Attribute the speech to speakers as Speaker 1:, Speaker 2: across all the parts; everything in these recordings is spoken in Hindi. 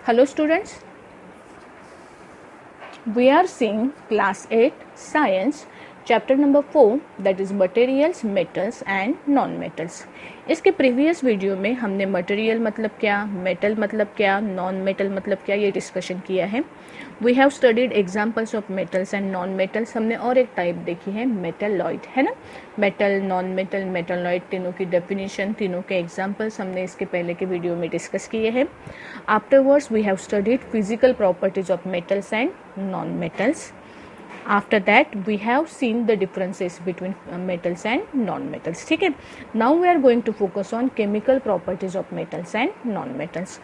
Speaker 1: Hello students, we are seeing class 8 science chapter number 4 that is materials, metals and non-metals. इसके प्रीवियस वीडियो में हमने मटेरियल मतलब क्या, मेटल मतलब क्या, नॉन मेटल मतलब क्या ये डिस्कशन किया है. We have studied examples of metals and non metals. हमने और एक टाइप देखी है मेटलॉइड, है ना. मेटल, नॉन मेटल, मेटलॉइड तीनों की डेफिनेशन, तीनों के एग्जांपल्स हमने इसके पहले के वीडियो में डिस्कस किए हैं. Afterwards we have studied physical properties of metals and non metals. After that we have seen the differences between metals and non-metals. ठीक है. Now we are going to focus on chemical properties of metals and non-metals.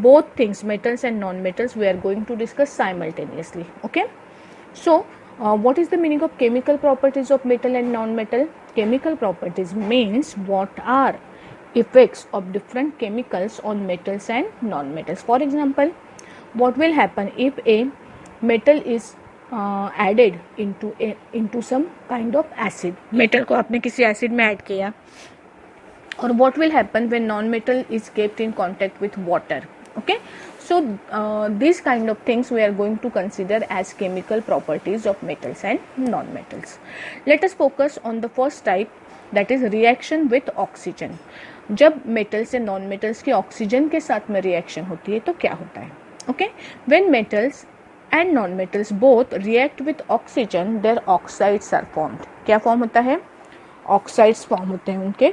Speaker 1: Both things, metals and non-metals, we are going to discuss simultaneously. Okay. So what is the meaning of chemical properties of metal and non-metal? Chemical properties means what are effects of different chemicals on metals and non-metals. For example, what will happen if a metal is added into some kind of acid. metal को आपने किसी acid में add किया. और what will happen when non-metal is kept in contact with water. Okay, so these kind of things we are going to consider as chemical properties of metals and non-metals. Let us focus on the first type, that is reaction with oxygen. जब metal से non-metals की oxygen के साथ में reaction होती है तो क्या होता है. Okay, when metals and non-metals both react with oxygen, their oxides are formed. क्या form होता है? Oxides form होते हैं उनके.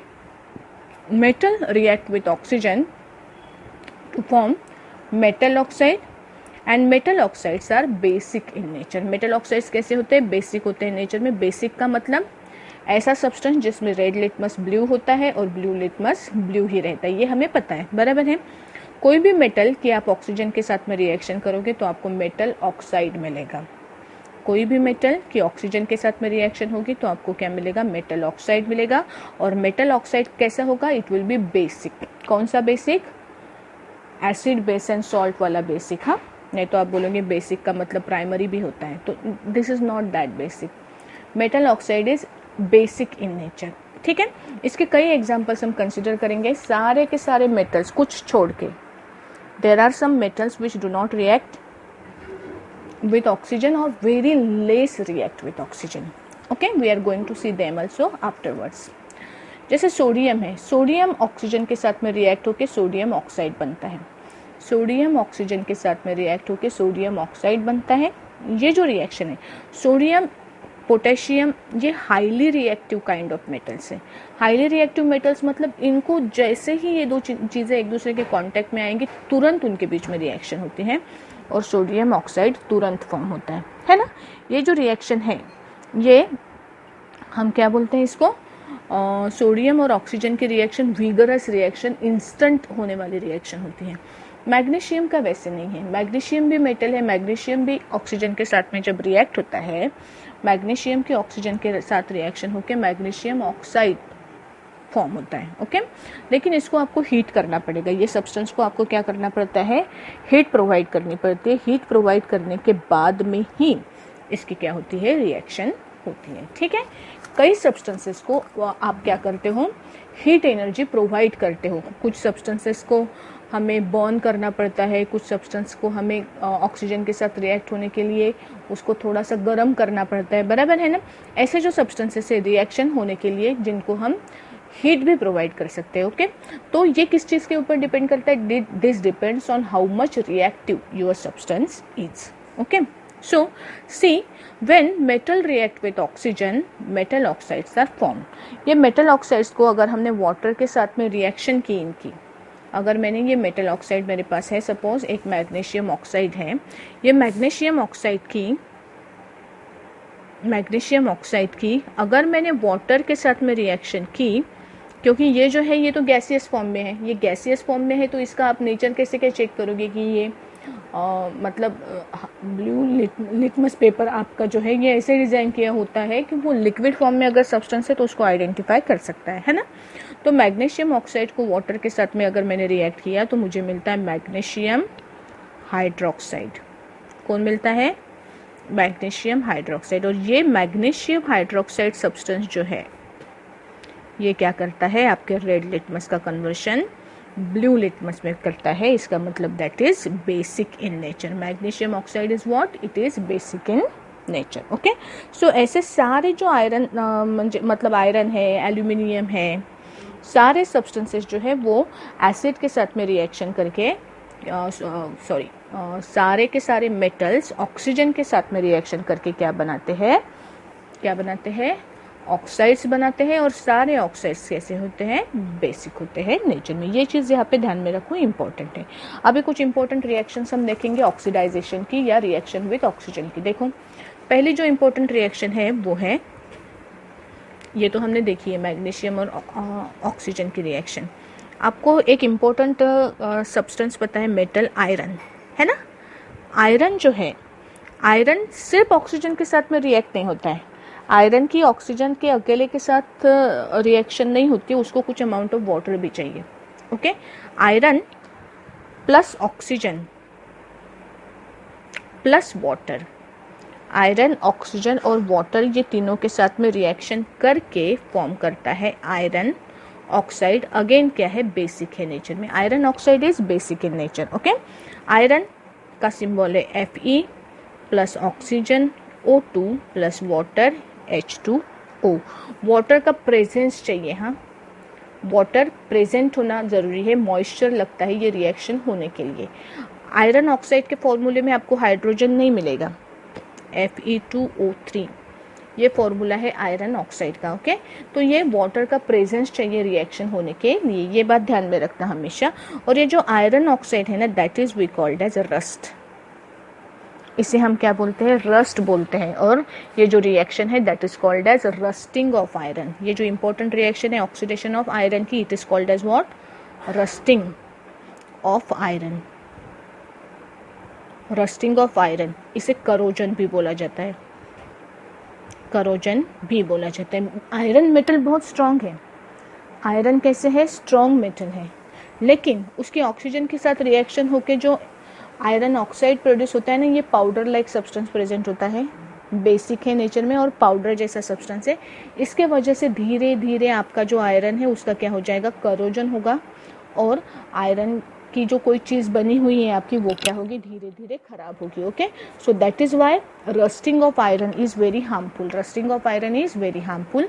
Speaker 1: Metal react with oxygen to form metal oxide and metal oxides are basic in nature. Metal oxides कैसे होते हैं? Basic होते हैं nature में. Basic का मतलब ऐसा substance जिसमें red litmus blue होता है और blue litmus blue ही रहता है. ये हमें पता है, बराबर है. कोई भी मेटल की आप ऑक्सीजन के साथ में रिएक्शन करोगे तो आपको मेटल ऑक्साइड मिलेगा. कोई भी मेटल की ऑक्सीजन के साथ में रिएक्शन होगी तो आपको क्या मिलेगा? मेटल ऑक्साइड मिलेगा. और मेटल ऑक्साइड कैसा होगा? It will be basic. कौन सा basic? Acid, base and salt वाला बेसिक. हाँ, नहीं तो आप बोलोगे बेसिक का मतलब प्राइमरी भी होता है, तो this is not that basic. Metal oxide is basic in nature. ठीक है. इसके कई एग्जाम्पल्स हम कंसिडर करेंगे. सारे के सारे मेटल्स कुछ छोड़ के. There are some metals which do not react with oxygen or very less react with oxygen. Okay, we are going to see them also afterwards. जैसे सोडियम है. सोडियम ऑक्सीजन के साथ में रिएक्ट होकर सोडियम ऑक्साइड बनता है. सोडियम ऑक्सीजन के साथ में रिएक्ट होकर सोडियम ऑक्साइड बनता है. ये जो रिएक्शन है, सोडियम, पोटेशियम, ये highly reactive kind of metals है. हाईली रिएक्टिव मेटल्स मतलब इनको जैसे ही ये दो चीज़ें एक दूसरे के कांटेक्ट में आएंगी तुरंत उनके बीच में रिएक्शन होती है और सोडियम ऑक्साइड तुरंत फॉर्म होता है ना. ये जो रिएक्शन है ये हम क्या बोलते हैं इसको? सोडियम और ऑक्सीजन की रिएक्शन विगरस रिएक्शन, इंस्टेंट होने वाली रिएक्शन होती है. मैग्नीशियम का वैसे नहीं है. मैग्नीशियम भी मेटल है. मैग्नीशियम भी ऑक्सीजन के साथ में जब रिएक्ट होता है, मैग्नीशियम के ऑक्सीजन के साथ रिएक्शन होकर मैग्नीशियम ऑक्साइड फॉर्म होता है. ओके, लेकिन इसको आपको हीट करना पड़ेगा. ये सब्सटेंस को आपको क्या करना पड़ता है? हीट प्रोवाइड करनी पड़ती है. हीट प्रोवाइड करने के बाद में ही इसकी क्या होती है? रिएक्शन होती है. ठीक है. कई सब्सटेंसेस को आप क्या करते हो? हीट एनर्जी प्रोवाइड करते हो. कुछ सब्सटेंसेस को हमें बर्न करना पड़ता है, कुछ सब्सटेंस को हमें ऑक्सीजन के साथ रिएक्ट होने के लिए उसको थोड़ा सा गर्म करना पड़ता है, बराबर है ना. ऐसे जो सब्सटेंसेस है रिएक्शन होने के लिए जिनको हम हीट भी प्रोवाइड कर सकते हैं. ओके, तो ये किस चीज़ के ऊपर डिपेंड करता है? This depends on how much reactive your substance is. Okay, so see, when metal react with oxygen, metal oxides are form. ये मेटल ऑक्साइड्स को अगर हमने वाटर के साथ में रिएक्शन की, इनकी अगर मैंने ये मेटल ऑक्साइड मेरे पास है, सपोज एक मैग्नीशियम ऑक्साइड है, ये मैग्नीशियम ऑक्साइड की अगर मैंने वाटर के साथ में रिएक्शन की, क्योंकि ये जो है ये तो गैसियस फॉर्म में है, ये गैसियस फॉर्म में है, तो इसका आप नेचर कैसे क्या चेक करोगे कि ये मतलब ब्लू लिटमस पेपर आपका जो है ये ऐसे डिज़ाइन किया होता है कि वो लिक्विड फॉर्म में अगर सब्सटेंस है तो उसको आइडेंटिफाई कर सकता है ना. तो मैग्नीशियम ऑक्साइड को वाटर के साथ में अगर मैंने रिएक्ट किया तो मुझे मिलता है मैग्नीशियम हाइड्रोक्साइड. कौन मिलता है? Magnesium hydroxide. और ये मैग्नीशियम हाइड्रोक्साइड सब्सटेंस जो है ये क्या करता है? आपके रेड लिटमस का कन्वर्शन ब्लू लिटमस में करता है, इसका मतलब that is basic in nature. Magnesium oxide is what, it is basic in nature. Okay, so ऐसे सारे जो आयरन मतलब आयरन है, एल्यूमिनियम है, सारे सब्सटेंसेस जो है वो एसिड के साथ में रिएक्शन करके सारे के सारे मेटल्स ऑक्सीजन के साथ में रिएक्शन करके क्या बनाते हैं, ऑक्साइड्स बनाते हैं। और सारे ऑक्साइड्स कैसे होते हैं, बेसिक होते हैं नेचर में। ये चीज़ यहाँ पे ध्यान में रखो, इंपॉर्टेंट है। अभी कुछ इंपॉर्टेंट रिएक्शंस हम देखेंगे ऑक्सीडाइजेशन की या रिएक्शन विद ऑक्सीजन की। देखो पहली जो इंपॉर्टेंट रिएक्शन है वो है, ये तो हमने देखी है, मैग्नीशियम और ऑक्सीजन की रिएक्शन। आपको एक इम्पोर्टेंट सब्सटेंस पता है, मेटल आयरन, है ना। आयरन जो है, आयरन सिर्फ ऑक्सीजन के साथ में रिएक्ट नहीं होता है। आयरन की ऑक्सीजन के अकेले के साथ रिएक्शन नहीं होती, उसको कुछ अमाउंट ऑफ वाटर भी चाहिए। Okay, iron plus oxygen plus water, iron, oxygen और वाटर, ये तीनों के साथ में रिएक्शन करके फॉर्म करता है आयरन ऑक्साइड। अगेन क्या है, बेसिक है नेचर में। Iron oxide is basic in nature. Okay, iron का सिंबल है Fe plus oxygen O2 plus water H2O। Water का प्रेजेंस चाहिए, हाँ, वाटर प्रेजेंट होना जरूरी है, मॉइस्चर लगता है ये रिएक्शन होने के लिए। आयरन ऑक्साइड के फॉर्मूले में आपको हाइड्रोजन नहीं मिलेगा, Fe2O3, ये फॉर्मूला है आयरन ऑक्साइड का। ओके, तो ये वाटर का प्रेजेंस चाहिए रिएक्शन होने के लिए, ये बात ध्यान में रखना हमेशा। और ये जो आयरन ऑक्साइड है ना, that is we called as rust, इसे हम क्या बोलते हैं, रस्ट बोलते हैं। और ये जो रिएक्शन है that is called as rusting of iron. ये जो इंपॉर्टेंट रिएक्शन है ऑक्सीडेशन ऑफ आयरन की, it is called as what, rusting of iron. Rusting of iron, इसे करोजन भी बोला जाता है, करोजन भी बोला जाता है। आयरन मेटल बहुत स्ट्रांग है। आयरन कैसे है, स्ट्रांग मेटल है, लेकिन उसकी ऑक्सीजन के साथ रिएक्शन होके जो आयरन ऑक्साइड प्रोड्यूस होता है ना, ये पाउडर लाइक सब्सटेंस प्रेजेंट होता है, बेसिक है नेचर में और पाउडर जैसा सब्सटेंस है। इसके वजह से धीरे धीरे आपका जो आयरन है उसका क्या हो जाएगा, करोजन होगा, और आयरन की जो कोई चीज़ बनी हुई है आपकी, वो क्या होगी, धीरे धीरे खराब होगी। Okay, so that is why rusting of iron is very harmful. Rusting of iron is very harmful.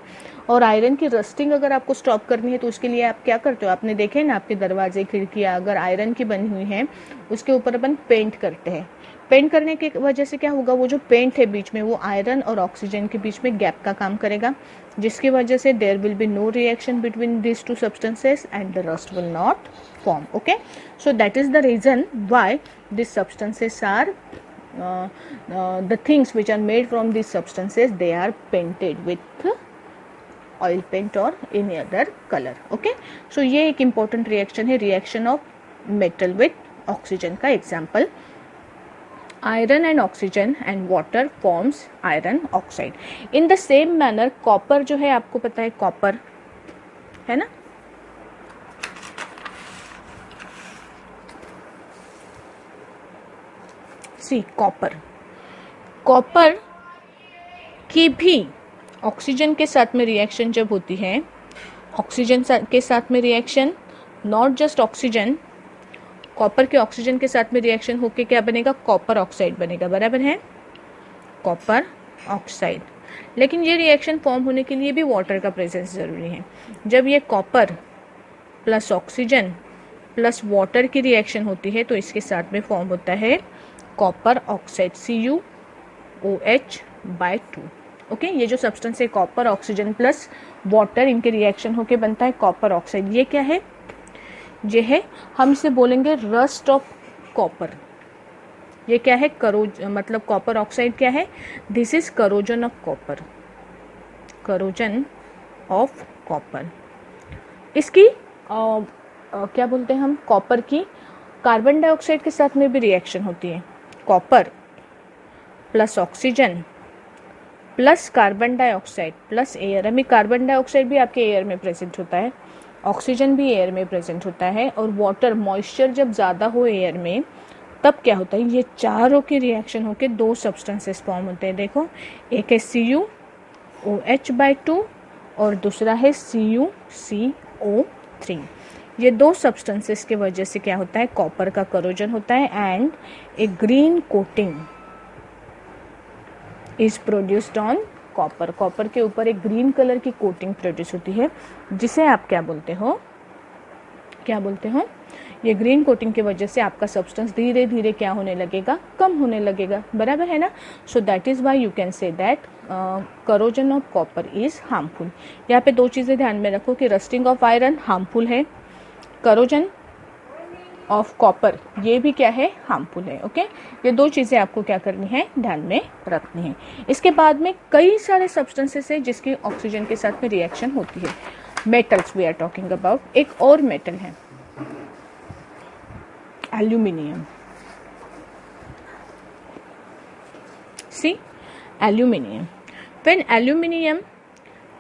Speaker 1: और आयरन की रस्टिंग अगर आपको स्टॉप करनी है तो उसके लिए आप क्या करते हो, आपने देखे ना, आपके दरवाजे खिड़कियाँ अगर आयरन की बनी हुई हैं उसके ऊपर अपन पेंट करते हैं। पेंट करने की वजह से क्या होगा, वो जो पेंट है बीच में, वो आयरन और ऑक्सीजन के बीच में गैप का काम करेगा, जिसकी वजह से there will be no reaction between this two substances and the rust will not form. Okay, so that is the reason why these substances are the things which are made from these substances, they are painted with oil paint or any other color. Okay, so ये एक important reaction है, reaction of metal with oxygen का example। iron and oxygen and water forms iron oxide. In the same manner copper जो है, आपको पता है copper है ना, कॉपर की भी ऑक्सीजन के साथ में रिएक्शन जब होती है, ऑक्सीजन के साथ में reaction, not just oxygen, copper के ऑक्सीजन के साथ में रिएक्शन होके क्या बनेगा, कॉपर ऑक्साइड बनेगा, बराबर है, कॉपर ऑक्साइड। लेकिन ये रिएक्शन फॉर्म होने के लिए भी वाटर का प्रेजेंस जरूरी है। जब ये copper plus oxygen plus water की रिएक्शन होती है तो इसके साथ में फॉर्म होता है कॉपर ऑक्साइड, CuOH/2। ओके, ये जो सब्सटेंस है कॉपर, ऑक्सीजन प्लस वाटर, इनके रिएक्शन होके बनता है कॉपर ऑक्साइड। ये क्या है, ये है, हम इसे बोलेंगे रस्ट ऑफ कॉपर। ये क्या है, मतलब कॉपर ऑक्साइड क्या है, this is corrosion of copper, corrosion of copper. इसकी क्या बोलते हैं हम, कॉपर की कार्बन डाइऑक्साइड के साथ में भी रिएक्शन होती है। Copper plus oxygen plus carbon dioxide plus air, हमें कार्बन डाइऑक्साइड भी आपके एयर में प्रेजेंट होता है, ऑक्सीजन भी एयर में प्रेजेंट होता है, और वाटर, मॉइस्चर जब ज़्यादा हो एयर में तब क्या होता है, ये चारों की रिएक्शन होकर दो सब्सटेंसेस फॉर्म होते हैं। देखो, एक है CuOH/2 और दूसरा है CuCO3। ये दो सब्सटेंसेस की वजह से क्या होता है, कॉपर का करोजन होता है and A green coating is produced on copper. Copper के ऊपर एक ग्रीन कलर की कोटिंग प्रोड्यूस होती है जिसे आप क्या बोलते हो, क्या बोलते हो, ये ग्रीन कोटिंग की वजह से आपका सब्सटेंस धीरे धीरे क्या होने लगेगा, कम होने लगेगा, बराबर है ना। सो that is why you can say that corrosion of copper is harmful. यहाँ पे दो चीजें ध्यान में रखो कि रस्टिंग ऑफ आयरन हार्मफुल है, करोजन ऑफ कॉपर ये भी क्या है, हार्मफुल है। ओके, ये दो चीजें आपको क्या करनी है, ध्यान में रखनी है। इसके बाद में कई सारे सब्सटेंसेस है जिसकी ऑक्सीजन के साथ में रिएक्शन होती है। Metals we are talking about, एक और मेटल है aluminium. See aluminium, when aluminium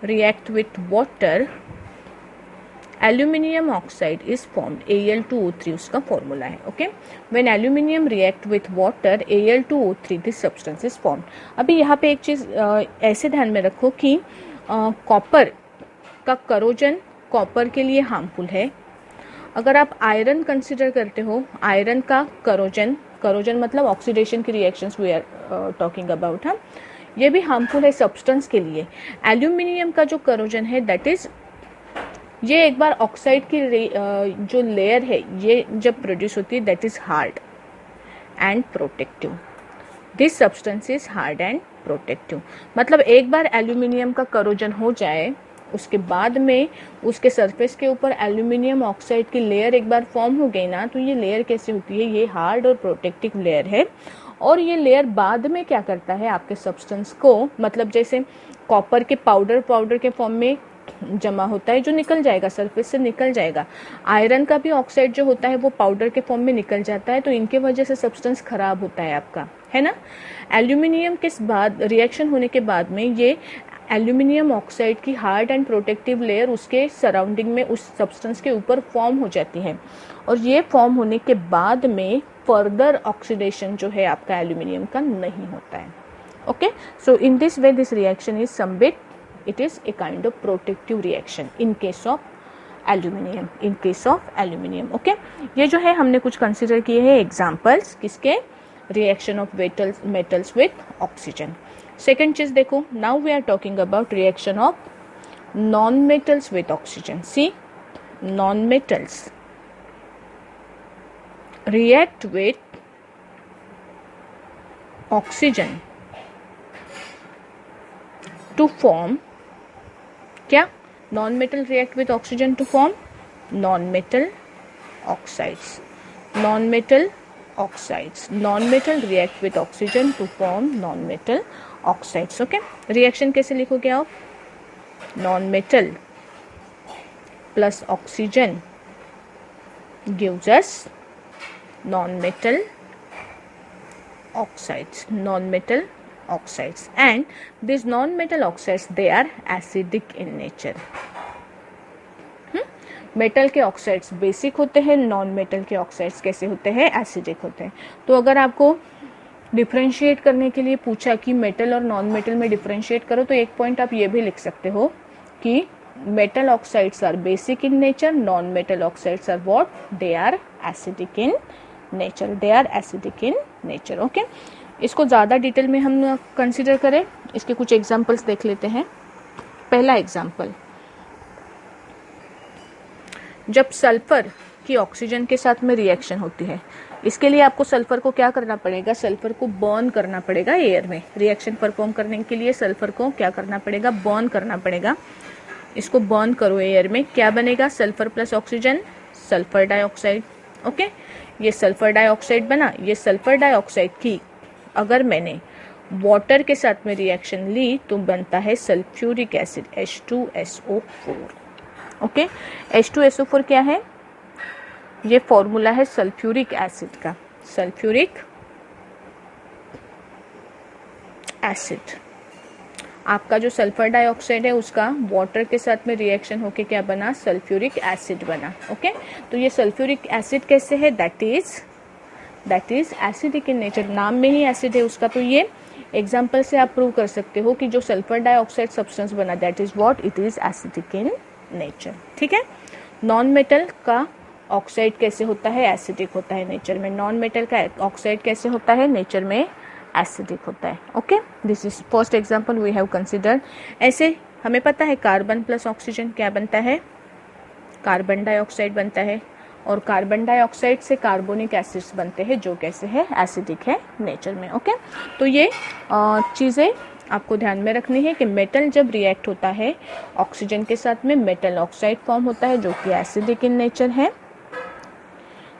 Speaker 1: react with water aluminium oxide is formed, Al2O3 उसका फॉर्मूला है। Okay, when aluminium react with water Al2O3 this substance is formed. अभी यहाँ पे एक चीज ऐसे ध्यान में रखो कि कॉपर का करोजन कॉपर के लिए हार्मफुल है। अगर आप आयरन कंसिडर करते हो, आयरन का करोजन, करोजन मतलब ऑक्सीडेशन की reactions we are talking about, हाँ, ये भी हार्मफुल है सब्सटेंस के लिए। एल्यूमिनियम का जो करोजन है दैट इज, ये एक बार ऑक्साइड की जो लेयर है ये जब प्रोड्यूस होती है that is hard and protective. This substance is hard and protective. मतलब एक बार एल्यूमिनियम का करोजन हो जाए उसके बाद में उसके सरफेस के ऊपर एल्यूमिनियम ऑक्साइड की लेयर एक बार फॉर्म हो गई ना, तो ये लेयर कैसे होती है, ये हार्ड और प्रोटेक्टिव लेयर है। और ये लेयर बाद में क्या करता है, आपके सब्सटेंस को, मतलब जैसे कॉपर के पाउडर के फॉर्म में जमा होता है जो निकल जाएगा, सरफेस से निकल जाएगा। आयरन का भी ऑक्साइड जो होता है वो पाउडर के फॉर्म में निकल जाता है, तो इनके वजह से सब्सटेंस खराब होता है आपका, है ना। एल्यूमिनियम के बाद रिएक्शन होने के बाद में ये एल्यूमिनियम ऑक्साइड की हार्ड एंड प्रोटेक्टिव लेयर उसके सराउंडिंग में उस सब्सटेंस के ऊपर फॉर्म हो जाती है। और ये फॉर्म होने के बाद में फर्दर ऑक्सीडेशन जो है आपका एल्यूमिनियम का नहीं होता है। Okay, so in this way this reaction is some bit, it is a kind of protective reaction in case of aluminium, in case of aluminium. okay, ये जो है हमने कुछ कंसिडर किए हैं एग्जांपल्स किसके, reaction of metals with oxygen. Second चीज देखो, now we are talking about reaction of non metals with oxygen. See, non metals react with oxygen to form क्या, non metal react with oxygen to form non metal oxides, non metal oxides, non metal react with oxygen to form non metal oxides. Okay, reaction कैसे लिखोगे आप, non metal plus oxygen gives us non metal oxides, non metal oxides, and these non-metal oxides they are acidic in nature. Metal के ऑक्साइड्स बेसिक होते हैं, नॉन मेटल के ऑक्साइड्स कैसे होते हैं, एसिडिक होते हैं। तो अगर आपको डिफरेंशिएट करने के लिए पूछा कि मेटल और नॉन मेटल में डिफरेंशिएट करो, तो एक पॉइंट आप ये भी लिख सकते हो कि metal oxides are basic in nature, non metal oxides are what, they are acidic in nature, they are acidic in nature. Okay, इसको ज़्यादा डिटेल में हम कंसिडर करें, इसके कुछ एग्जांपल्स देख लेते हैं। पहला एग्जांपल, जब सल्फर की ऑक्सीजन के साथ में रिएक्शन होती है, इसके लिए आपको सल्फर को क्या करना पड़ेगा, सल्फर को बर्न करना पड़ेगा एयर में। रिएक्शन परफॉर्म करने के लिए सल्फर को क्या करना पड़ेगा, बर्न करना पड़ेगा। इसको बर्न करो एयर में, क्या बनेगा, sulphur plus oxygen, sulphur dioxide. Okay, ये सल्फर डाइऑक्साइड बना। ये सल्फर डाइऑक्साइड की अगर मैंने वाटर के साथ में रिएक्शन ली तो बनता है sulphuric acid H2SO4। Okay, H2SO4 क्या है, ये फॉर्मूला है सल्फ्यूरिक एसिड का, सल्फ्यूरिक एसिड। आपका जो सल्फर डाइऑक्साइड है उसका वाटर के साथ में रिएक्शन होके क्या बना, सल्फ्यूरिक एसिड बना। ओके, तो ये सल्फ्यूरिक एसिड कैसे है, that is acidic in nature, नाम में ही एसिड है उसका। तो ये एग्जाम्पल से आप प्रूव कर सकते हो कि जो सल्फर डाइऑक्साइड सब्सटेंस बना that is what, it is acidic in nature. ठीक है, नॉन मेटल का ऑक्साइड कैसे होता है, एसिडिक होता है नेचर में। नॉन मेटल का ऑक्साइड कैसे होता है, नेचर में एसिडिक होता है। Okay, this is first example we have considered. ऐसे हमें पता है कार्बन प्लस ऑक्सीजन क्या बनता है, कार्बन डाइऑक्साइड बनता है, और कार्बन डाइऑक्साइड से कार्बोनिक एसिड्स बनते हैं जो कैसे है, एसिडिक है नेचर में। ओके, तो ये चीज़ें आपको ध्यान में रखनी है कि मेटल जब रिएक्ट होता है ऑक्सीजन के साथ में मेटल ऑक्साइड फॉर्म होता है जो कि एसिडिक इन नेचर है।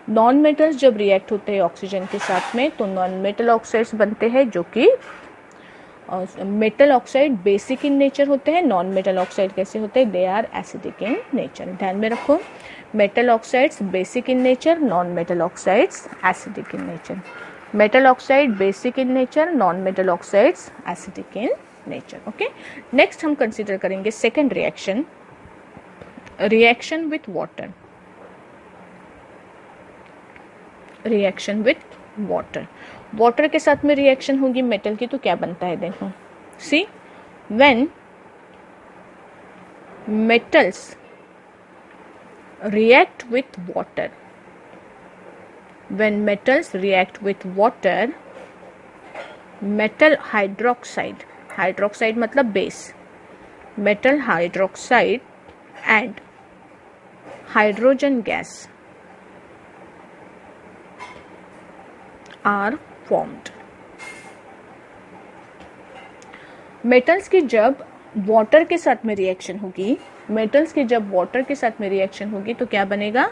Speaker 1: नॉन मेटल्स जब रिएक्ट होते हैं ऑक्सीजन के साथ में तो नॉन मेटल ऑक्साइड्स बनते हैं जो कि metal oxide basic in nature होते हैं। नॉन मेटल ऑक्साइड कैसे होते हैं, they are acidic in nature. ध्यान में रखो, metal oxides basic in nature, non metal oxides acidic in nature. Metal oxide basic in nature, non metal oxides acidic in nature. Okay, next हम कंसिडर करेंगे second reaction, reaction with water. Reaction with water, water के साथ में रिएक्शन होगी मेटल की तो क्या बनता है, देखो see, when metals react with water, when metals react with water, metal hydroxide, hydroxide मतलब base, metal hydroxide and hydrogen gas are formed। Metals की जब वाटर के साथ में रिएक्शन होगी, मेटल्स की जब वाटर के साथ में रिएक्शन होगी तो क्या बनेगा,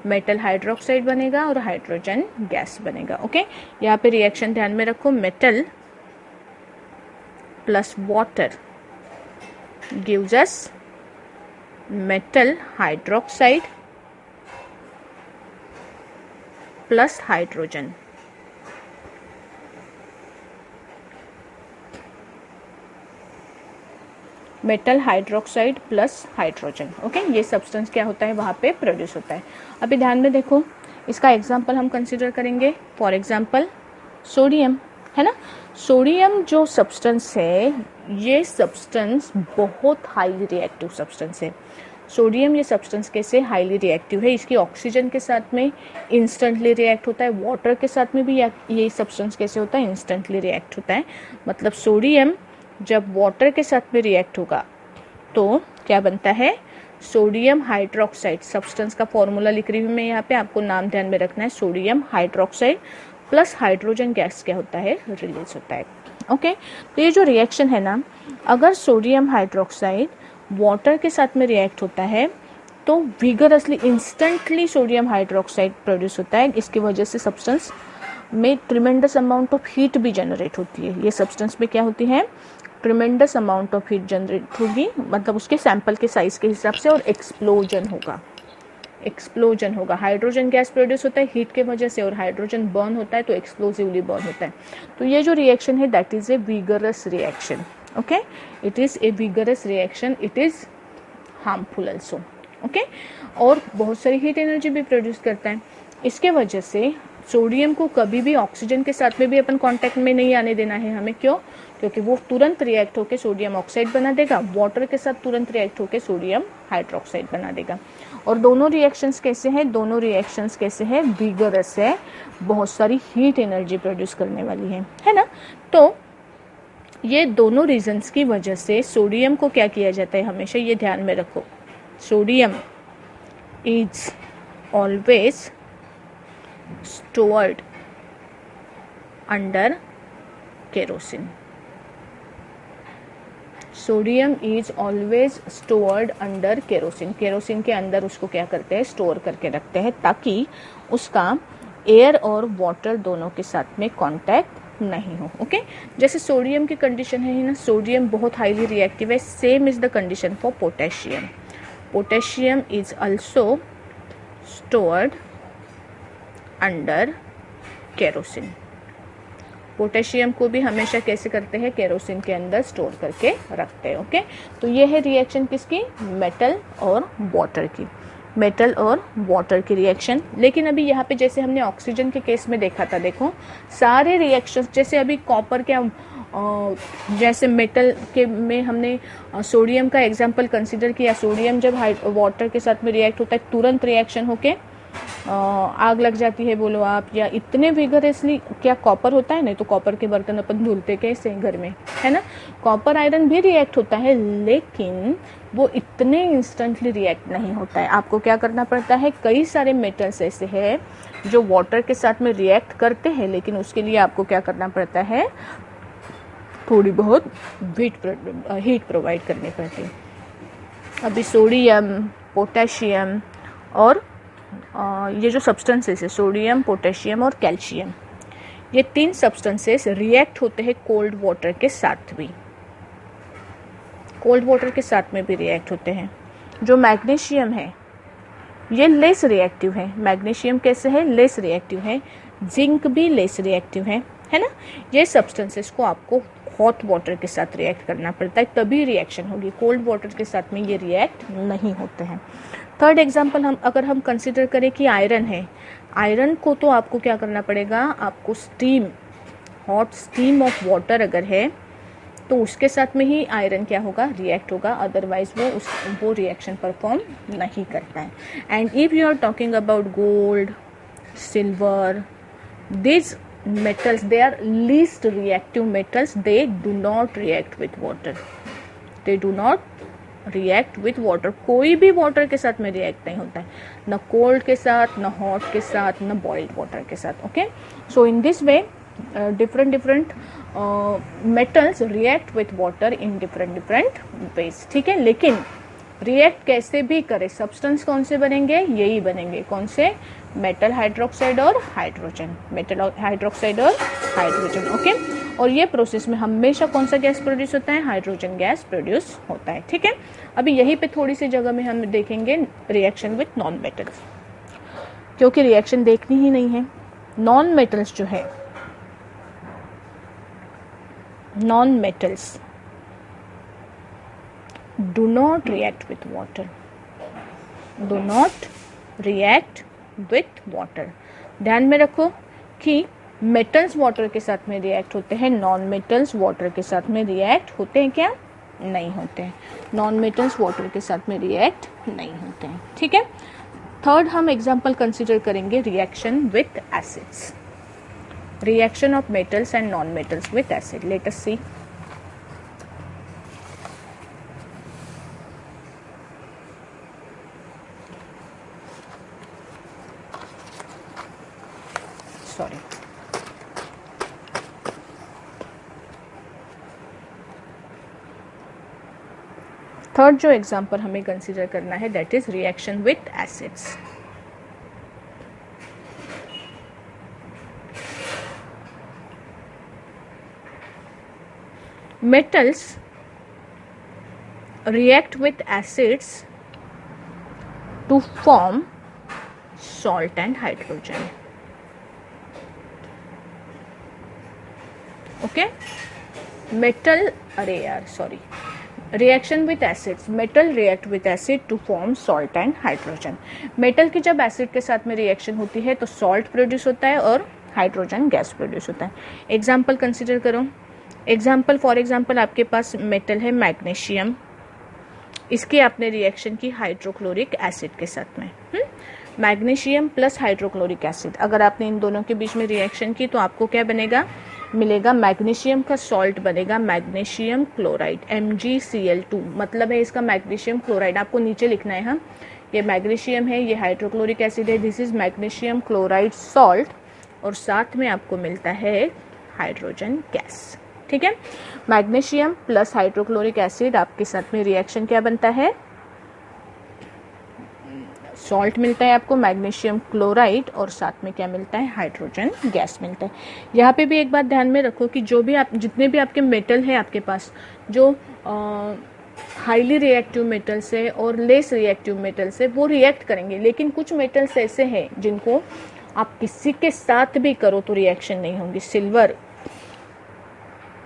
Speaker 1: मेटल हाइड्रोक्साइड बनेगा और हाइड्रोजन गैस बनेगा। ओके, यहाँ पे रिएक्शन ध्यान में रखो, metal plus water gives us metal hydroxide plus hydrogen. Metal hydroxide plus hydrogen. Okay, ये सब्सटेंस क्या होता है वहाँ पे प्रोड्यूस होता है। अभी ध्यान में देखो, इसका एग्जांपल हम कंसिडर करेंगे। फॉर एग्जांपल सोडियम, है ना। सोडियम जो सब्सटेंस है, ये सब्सटेंस बहुत हाईली रिएक्टिव सब्सटेंस है। सोडियम ये सब्सटेंस कैसे हाईली रिएक्टिव है, इसकी ऑक्सीजन के साथ में इंस्टेंटली रिएक्ट होता है, वाटर के साथ में भी ये सब्सटेंस कैसे होता है, इंस्टेंटली रिएक्ट होता है। मतलब सोडियम जब वाटर के साथ में रिएक्ट होगा तो क्या बनता है, सोडियम हाइड्रोक्साइड। सब्सटेंस का फॉर्मूला लिख रही हूँ मैं यहाँ पे, आपको नाम ध्यान में रखना है। Sodium hydroxide plus hydrogen gas क्या होता है, रिलीज होता है। ओके, तो ये जो रिएक्शन है ना, अगर सोडियम हाइड्रोक्साइड वाटर के साथ में रिएक्ट होता है तो vigorously instantly sodium hydroxide produce होता है। इसकी वजह से सब्सटेंस में ट्रिमेंडस अमाउंट ऑफ हीट भी जनरेट होती है। ये सब्सटेंस में क्या होती है, tremendous amount of heat generate होगी, मतलब उसके सैंपल के साइज के हिसाब से, और एक्सप्लोजन होगा, एक्सप्लोजन होगा। हाइड्रोजन गैस प्रोड्यूस होता है हीट के वजह से और हाइड्रोजन बर्न होता है तो एक्सप्लोसिवली बर्न होता है। तो ये जो रिएक्शन है that is a vigorous reaction. Okay, it is a vigorous reaction, it is harmful also. Okay, और बहुत सारी हीट एनर्जी भी प्रोड्यूस करता है। इसके वजह से सोडियम को कभी भी ऑक्सीजन के साथ में भी अपन कांटेक्ट में नहीं आने देना है हमें। क्यों, क्योंकि वो तुरंत रिएक्ट होकर सोडियम ऑक्साइड बना देगा, वाटर के साथ तुरंत रिएक्ट होकर सोडियम हाइड्रोक्साइड बना देगा। और दोनों रिएक्शंस कैसे हैं, दोनों रिएक्शंस कैसे हैं, विगरस है, बहुत सारी हीट एनर्जी प्रोड्यूस करने वाली है ना। तो ये दोनों रीजंस की वजह से सोडियम को क्या किया जाता है, हमेशा ये ध्यान में रखो, sodium is always stored under kerosene। Sodium is always stored under kerosene. Kerosene के अंदर उसको क्या करते हैं, स्टोर करके रखते हैं ताकि उसका एयर और वाटर दोनों के साथ में कांटेक्ट नहीं हो। ओके, जैसे सोडियम की कंडीशन है ना, सोडियम बहुत हाईली रिएक्टिव है। Same is the condition for potassium. Potassium is also stored under kerosene. Potassium को भी हमेशा कैसे करते हैं, केरोसिन के अंदर स्टोर करके रखते हैं। ओके, तो ये है रिएक्शन किसकी, मेटल और वाटर की, मेटल और वाटर की रिएक्शन। लेकिन अभी यहाँ पे जैसे हमने ऑक्सीजन के केस में देखा था, देखो सारे रिएक्शंस, जैसे अभी कॉपर क्या जैसे मेटल के में हमने सोडियम का एग्जांपल कंसिडर किया। सोडियम जब वाटर के साथ में रिएक्ट होता है तुरंत रिएक्शन होके आग लग जाती है बोलो आप, या इतने विगरसली। क्या कॉपर होता है? नहीं, तो कॉपर के बर्तन अपन धुलते कैसे घर में, है ना। कॉपर आयरन भी रिएक्ट होता है, लेकिन वो इतने इंस्टेंटली रिएक्ट नहीं होता है। आपको क्या करना पड़ता है, कई सारे मेटल्स ऐसे हैं जो वाटर के साथ में रिएक्ट करते हैं, लेकिन उसके लिए आपको क्या करना पड़ता है, थोड़ी बहुत हीट प्रोवाइड करनी पड़ती है। अभी सोडियम, पोटेशियम और ये जो सब्सटेंसेस है, सोडियम, पोटेशियम और कैल्शियम, ये 3 सब्सटेंसेस रिएक्ट होते हैं कोल्ड वाटर के साथ भी, कोल्ड वाटर के साथ में भी रिएक्ट होते हैं। जो मैग्नीशियम है ये लेस रिएक्टिव है। मैग्नीशियम कैसे है? लेस रिएक्टिव है। जिंक भी लेस रिएक्टिव है ना। ये सब्सटेंसेस को आपको हॉट वाटर के साथ रिएक्ट करना पड़ता है, तभी रिएक्शन होगी। कोल्ड वाटर के साथ में ये रिएक्ट नहीं होते हैं। थर्ड एग्जांपल अगर हम कंसिडर करें कि आयरन है, आयरन को तो आपको क्या करना पड़ेगा, आपको steam, hot steam of water अगर है तो उसके साथ में ही आयरन क्या होगा, रिएक्ट होगा, अदरवाइज वो रिएक्शन परफॉर्म नहीं करता है। And if you are talking about gold, silver, this metals, they are least reactive metals. They do not react with water. They do not react with water. कोई भी वाटर के साथ में रिएक्ट नहीं होता है, न कोल्ड के साथ, न हॉट के साथ, न बॉइल्ड वाटर के साथ। Okay, so in this way different metals react with water in different ways. ठीक है, लेकिन रिएक्ट कैसे भी करे, सब्सटेंस कौन से बनेंगे, यही बनेंगे। कौन से? मेटल हाइड्रोक्साइड और हाइड्रोजन, मेटल हाइड्रोक्साइड और हाइड्रोजन। ओके, और ये प्रोसेस में हमेशा कौन सा गैस प्रोड्यूस होता है, हाइड्रोजन गैस प्रोड्यूस होता है। ठीक है, अभी यहीं पे थोड़ी सी जगह में हम देखेंगे रिएक्शन विथ नॉन मेटल्स, क्योंकि रिएक्शन देखनी ही नहीं है। नॉन मेटल्स जो है, non metals do not react with water, do not react with water। ध्यान में रखो कि मेटल्स वाटर के साथ में रिएक्ट होते हैं, नॉन मेटल्स वाटर के साथ में रिएक्ट होते हैं क्या, नहीं होते हैं। नॉन मेटल्स वाटर के साथ में रिएक्ट नहीं होते हैं। ठीक है, थर्ड हम एग्जांपल कंसिडर करेंगे reaction with acids, reaction of metals and non metals with acid. Let us see. Sorry, third जो एग्जांपल हमें कंसीडर करना है that is reaction with acids. Metals react with acids to form salt and hydrogen. Okay, metal, अरे यार sorry, reaction with acids, metal react with acid to form salt and hydrogen. Metal की जब एसिड के साथ में रिएक्शन होती है तो सॉल्ट प्रोड्यूस होता है और हाइड्रोजन गैस प्रोड्यूस होता है। एग्जाम्पल कंसिडर करो। एग्जाम्पल, फॉर एग्जाम्पल आपके पास मेटल है मैग्नीशियम, इसकी आपने रिएक्शन की हाइड्रोक्लोरिक एसिड के साथ में। मैग्नीशियम प्लस हाइड्रोक्लोरिक एसिड, अगर आपने इन दोनों के बीच में रिएक्शन की तो आपको क्या बनेगा, मिलेगा मैग्नीशियम का सॉल्ट बनेगा मैग्नीशियम क्लोराइड, MgCl2। मतलब है इसका मैग्नीशियम क्लोराइड, आपको नीचे लिखना है। हाँ, ये मैग्नीशियम है, ये हाइड्रोक्लोरिक एसिड है, this is magnesium chloride salt, और साथ में आपको मिलता है हाइड्रोजन गैस। ठीक है, मैग्नीशियम प्लस हाइड्रोक्लोरिक एसिड आपके साथ में रिएक्शन क्या बनता है, सॉल्ट मिलता है आपको मैग्नीशियम क्लोराइड, और साथ में क्या मिलता है, हाइड्रोजन गैस मिलता है। यहाँ पे भी एक बात ध्यान में रखो कि जो भी आप, जितने भी आपके मेटल है आपके पास, जो हाईली रिएक्टिव मेटल्स है और लेस रिएक्टिव मेटल्स है, वो रिएक्ट करेंगे, लेकिन कुछ मेटल्स ऐसे हैं जिनको आप किसी के साथ भी करो तो रिएक्शन नहीं होंगी। सिल्वर,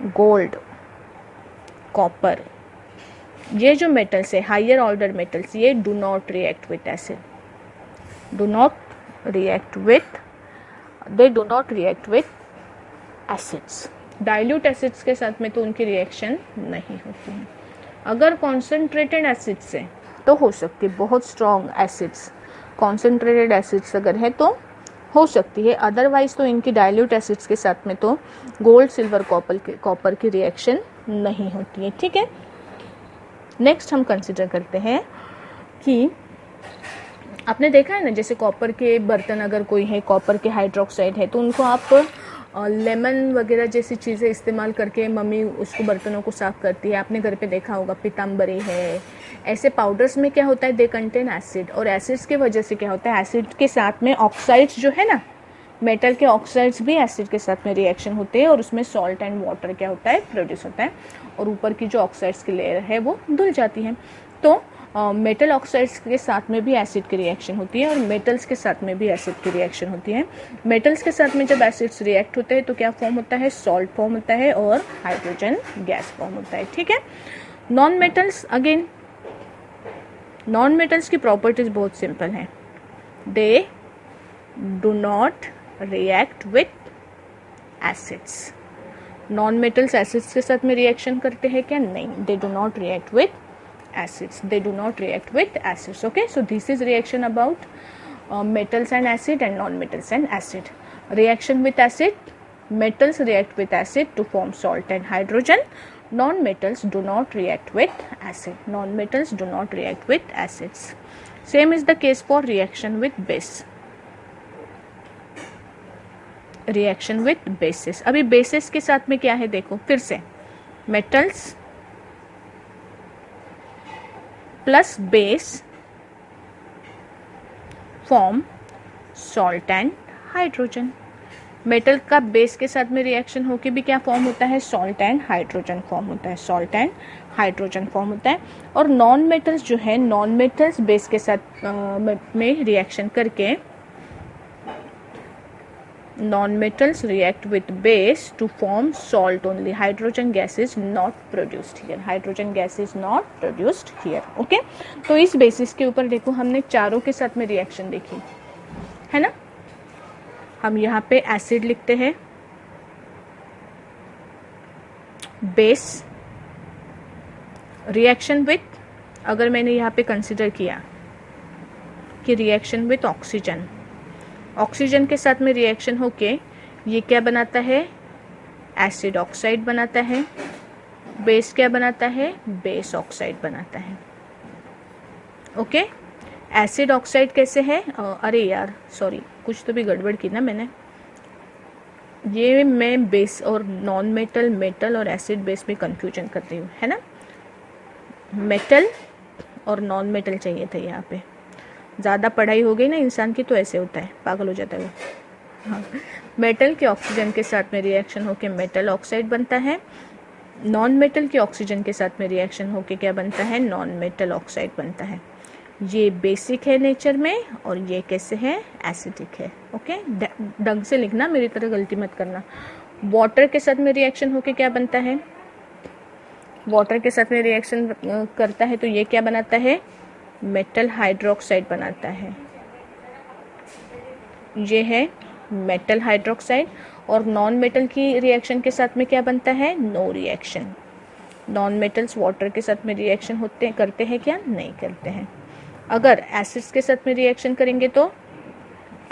Speaker 1: गोल्ड, कॉपर, ये जो मेटल्स है हायर ऑर्डर मेटल्स, ये do not react with acid, do not react with, they do not react with acids. Dilute acids के साथ में तो उनकी रिएक्शन नहीं होती है। अगर कॉन्सेंट्रेटेड एसिड से तो हो सकती है, बहुत स्ट्रॉन्ग एसिड्स, कॉन्सेंट्रेटेड एसिड्स अगर है तो हो सकती है, अदरवाइज तो इनकी डाइल्यूट एसिड्स के साथ में तो गोल्ड सिल्वर कॉपर की रिएक्शन नहीं होती है। ठीक है, नेक्स्ट हम कंसिडर करते हैं कि आपने देखा है ना, जैसे कॉपर के बर्तन अगर कोई है, कॉपर के हाइड्रोक्साइड है, तो उनको आप लेमन वगैरह जैसी चीज़ें इस्तेमाल करके मम्मी उसको बर्तनों को साफ़ करती है। आपने घर पे देखा होगा, पीताम्बरी है, ऐसे पाउडर्स में क्या होता है, दे कंटेन एसिड, और एसिड्स की वजह से क्या होता है, एसिड के साथ में ऑक्साइड्स जो है ना, मेटल के ऑक्साइड्स भी एसिड के साथ में रिएक्शन होते हैं और उसमें सॉल्ट एंड वाटर क्या होता है, प्रोड्यूस होता है, और ऊपर की जो ऑक्साइड्स की लेयर है वो धुल जाती है। तो मेटल ऑक्साइड्स के साथ में भी एसिड की रिएक्शन होती है और मेटल्स के साथ में भी एसिड की रिएक्शन होती है। मेटल्स के साथ में जब एसिड्स रिएक्ट होते हैं तो क्या फॉर्म होता है, सॉल्ट फॉर्म होता है और हाइड्रोजन गैस फॉर्म होता है। ठीक है, non metals, again non metals की प्रॉपर्टीज बहुत सिंपल है, they do not react with acids. Non metals acids के साथ में रिएक्शन करते हैं क्या, नहीं, they do not react with acids, they do not react with acids. Okay, so this is reaction about metals and acid and non-metals and acid. Reaction with acid, metals react with acid to form salt and hydrogen. Non-metals do not react with acid. Non-metals do not react with acids. Same is the case for reaction with base. Reaction with bases. अभी bases के साथ में क्या है देखो फिर से, metals plus base form salt and hydrogen. Metal का बेस के साथ में रिएक्शन होके भी क्या फॉर्म होता है, सॉल्ट एंड हाइड्रोजन फॉर्म होता है, सॉल्ट एंड हाइड्रोजन फॉर्म होता है। और नॉन मेटल्स जो है, नॉन मेटल्स बेस के साथ में रिएक्शन करके, non-metals react with base to form salt only. Hydrogen gas is not produced here. Hydrogen gas is not produced here. Okay? तो इस बेसिस के ऊपर देखो हमने चारों के साथ में रिएक्शन देखी है ना। हम यहाँ पे एसिड लिखते हैं, बेस, रिएक्शन विथ, अगर मैंने यहाँ पे कंसिडर किया कि रिएक्शन विथ ऑक्सीजन, ऑक्सीजन के साथ में रिएक्शन होके ये क्या बनाता है, एसिड ऑक्साइड बनाता है, बेस क्या बनाता है, बेस ऑक्साइड बनाता है। ओके, एसिड ऑक्साइड कैसे है, अरे यार सॉरी, कुछ तो भी गड़बड़ की ना मैंने, ये मैं बेस और नॉन मेटल, मेटल और एसिड बेस में कंफ्यूजन कर रही हूँ, है ना। मेटल और नॉन मेटल चाहिए था यहाँ पे, ज़्यादा पढ़ाई हो गई ना इंसान की तो ऐसे होता है, पागल हो जाता है वो। हाँ, मेटल के ऑक्सीजन के साथ में रिएक्शन होके मेटल ऑक्साइड बनता है, नॉन मेटल के ऑक्सीजन के साथ में रिएक्शन होके क्या बनता है, नॉन मेटल ऑक्साइड बनता है। ये बेसिक है नेचर में और ये कैसे है, एसिडिक है। ओके, ढंग से लिखना, मेरी तरह गलती मत करना। वाटर के साथ में रिएक्शन होके क्या बनता है, वाटर के साथ में रिएक्शन करता है तो ये क्या बनाता है, मेटल हाइड्रोक्साइड बनाता है। ये है मेटल हाइड्रोक्साइड। और नॉन मेटल की रिएक्शन के साथ में क्या बनता है, no reaction. Non metals water के साथ में रिएक्शन करते हैं क्या, नहीं करते हैं। अगर एसिड्स के साथ में रिएक्शन करेंगे तो,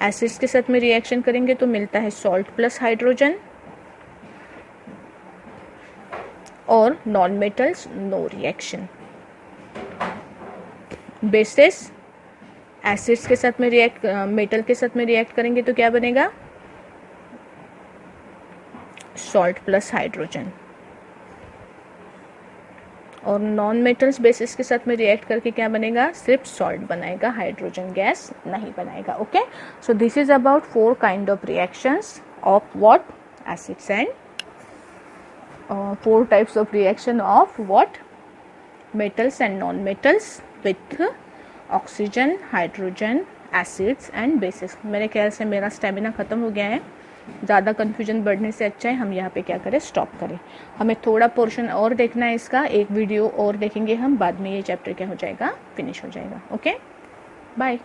Speaker 1: एसिड्स के साथ में रिएक्शन करेंगे तो मिलता है सॉल्ट प्लस हाइड्रोजन, और non metals no reaction. Basis acids के साथ में रिएक्ट, मेटल के साथ में रिएक्ट करेंगे तो क्या बनेगा, सॉल्ट प्लस हाइड्रोजन। और नॉन मेटल्स बेसिस के साथ में रिएक्ट करके क्या बनेगा, सिर्फ सॉल्ट बनाएगा, हाइड्रोजन गैस नहीं बनाएगा। Okay, so this is about 4 kind of reactions of what, acids and 4 types of reaction of what, metals and non-metals with oxygen, hydrogen, acids and bases। मेरे ख्याल से मेरा स्टेमिना ख़त्म हो गया है, ज़्यादा कन्फ्यूजन बढ़ने से अच्छा है हम यहाँ पे क्या करें, स्टॉप करें। हमें थोड़ा पोर्शन और देखना है इसका, एक वीडियो और देखेंगे हम, बाद में ये चैप्टर क्या हो जाएगा, फिनिश हो जाएगा। Okay, bye.